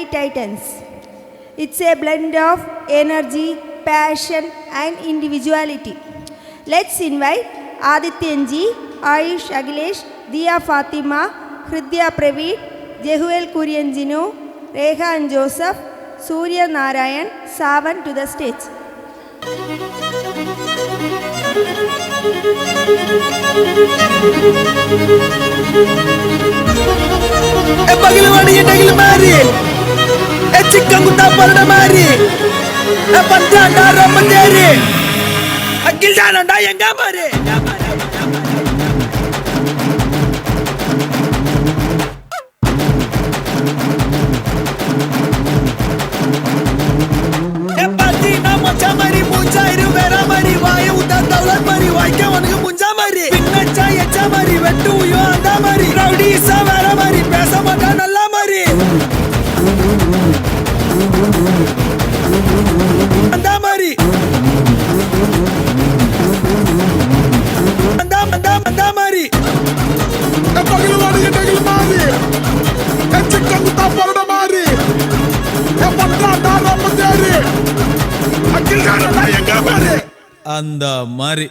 Family Titans. It's a blend of energy, passion and individuality. Let's invite Adityanji, Ayush Agilesh, Diya Fatima, Hridya Praveed, Jehuel Kurianjinu, Rehan Joseph, Surya Narayan, Savan to the stage. Pagilawani yenagil mari, chicken kuta parda mari, pantanda ramanderi, akil jana nda yenga mari. Empati nama chamari munca iru vera mari, vayu udan daulat mari, vaike vanu munca mari, pinna chaya chamari, vettu yo anda mari, rowdy sa vera mari, pesa mata nalla mari, anda mari, anda mari. Pagilawani yenagil mari, chicken kuta parda mari, pantanda ramanderi, akil jana nda yenga mari. அந்த மாதிரி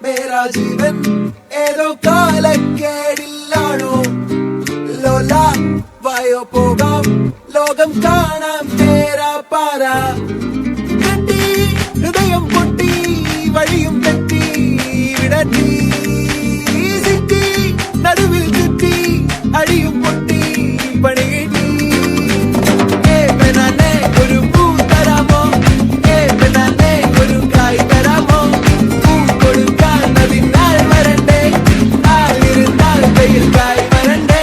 मेरा जीवन ഏതോ കാലക്കേടില്ലാണോ ലോല വായോ പോകാം ലോകം കാണാം തേരാ പാര കെട്ടി ഹൃദയം പൊട്ടി വഴിയും തെറ്റി വിടറ്റി സിറ്റി നടുവിൽ ചുറ്റി അടിയും പൊട്ടി പണി കിട്ടി പെണ്ണെ ഒരു പൂ തരാമോ പെണ്ണെ ഒരു കായ് തരാമോ പൂ കൊടുക്കാൻ അതിനാൾ വരണ്ടേ ആളിരുന്നാൽ വെയിൽ കായ് വരണ്ടേ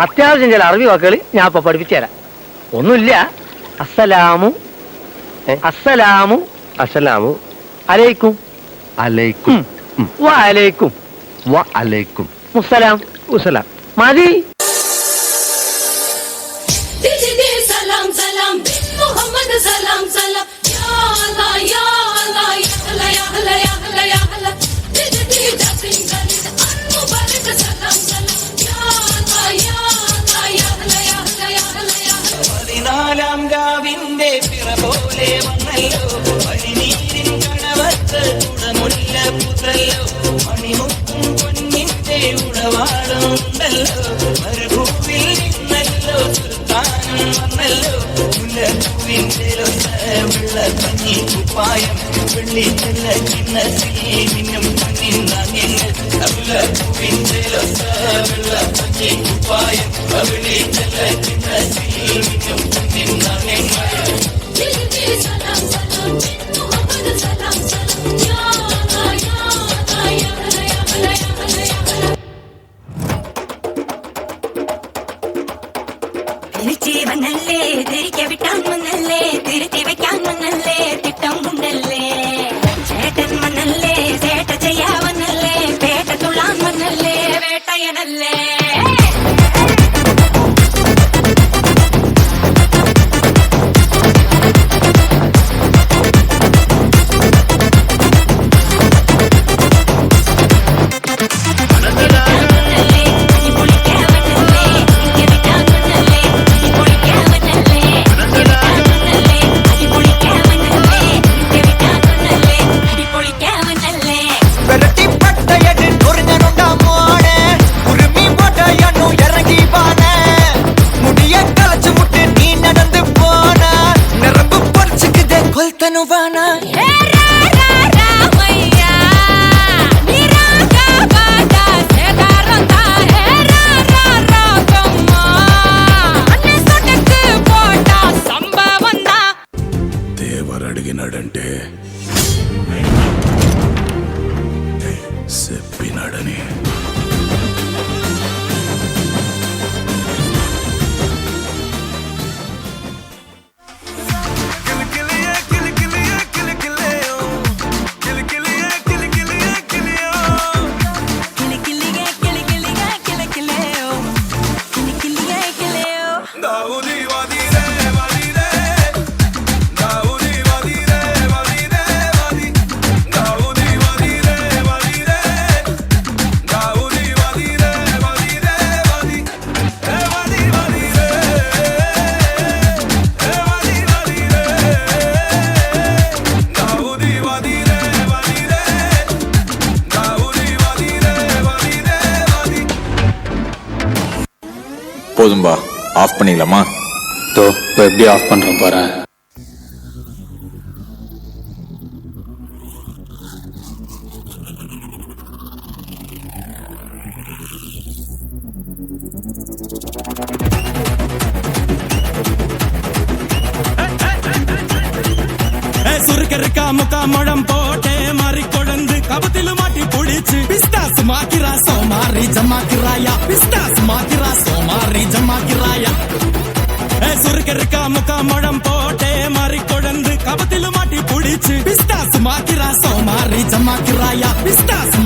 അത്യാവശ്യം ചില അറിവി വാക്കുകൾ ഞാൻ ഇപ്പൊ പഠിപ്പിച്ചു തരാം. ഒന്നുമില്ല. അസ്സലാമു അസ്സലാമു അസ്സലാമു അലൈക്കും അലൈക്കും വ അലൈക്കും വ അലൈക്കും മുസ്സലാം ഉസലാം. മതി. सलाम सलाम मोहम्मद सलाम सलाम या अल्लाह या अल्लाह या अल्लाह या अल्लाह या अल्लाह या अल्लाह दिदी जसिन गली मुबारक सलाम सलाम या अल्लाह या अल्लाह या अल्लाह या अल्लाह या अल्लाह या പതിനാലാം ഗാവിന്റെ പിറ പോലെ വന്നല്ലോ പനിനീരിൻ കടവത്ത് കുടമുല്ല പുതല്ലോ മണിമുത്തും പൊന്നിന്റെ ഉടവാടുണ്ടല്ലോ മരുഭൂവിൽ നിന്നല്ലോ സുൽത്താനും വന്നല്ലോ മുല്ലപ്പൂവിന്റെ വെള്ളപ്പഞ്ഞി കുപ്പായം വെള്ളി ചെല്ല ചിന്നത്തിൽ മിന്നും മണ്ണിൻ നാണ്യങ്ങൾ മുല്ലപ്പൂവിന്റെ വെള്ളപ്പഞ്ഞി കുപ്പായം വെള്ളി ചെല്ല ചിന്നത്തിൽ മിന്നും മണ്ണിൻ നാണ്യങ്ങൾ സലാം സലാം മുഹമ്മദ് സലാം സലാം യാ അല്ലാഹ് യാ അല്ലാഹ് യാ അല്ലാഹ് യാ അല്ലാഹ് യാ അല്ലാഹ് യാ അല്ലാഹ് തിരിച്ചു വന്നല്ലേ തിരികെ വിട്ടാൻ വന്നല്ലേ തിരുത്തി വയ്ക്കാൻ വന്നല്ലേ തിട്ടം കൊണ്ടല്ലേ ചേട്ടൻ വന്നല്ലേ ചേട്ട ചെയ്യാ വന്നല്ലേ പേട്ട തുള്ളാൻ വന്നല്ലേ വേട്ടയനല്ലേ தாவூதி வாதிரே வாதிரே தாவூதி வாதிரே வாதிரே வாதி தாவூதி வாதிரே வாதிரே தாவூதி வாதிரே வாதிரே வாதி ஏ வாதி வாதிரே ஏ வாதி வாதிரே தாவூதி வாதிரே வாதிரே தாவூதி வாதிரே வாதிரே வாதி. போதும்பா, ஆஃப் பண்ணிக்கலாமா? இப்போ எப்படி ஆஃப் பண்றோம் பாரு. சுருக்கருக்கா முக்கா முழம் போட்டே மாறி கொழுந்து கபத்தில மாட்டி புடிச்சு பிஸ்தாஸ் மாக்கிரா சோமாரி ஜமாக்கிராயா பிஸ்தாஸ் மாக்கிரா சோமாரி ஜமாக்கிராயா சுருக்கருக்கா முக்கா முழம் போட்டே மாறி கொழுந்து கபத்தில மாட்டி புடிச்சு பிஸ்தாஸ் மாக்கிரா சோமாரி ஜமாக்கிராயா பிஸ்தாஸ்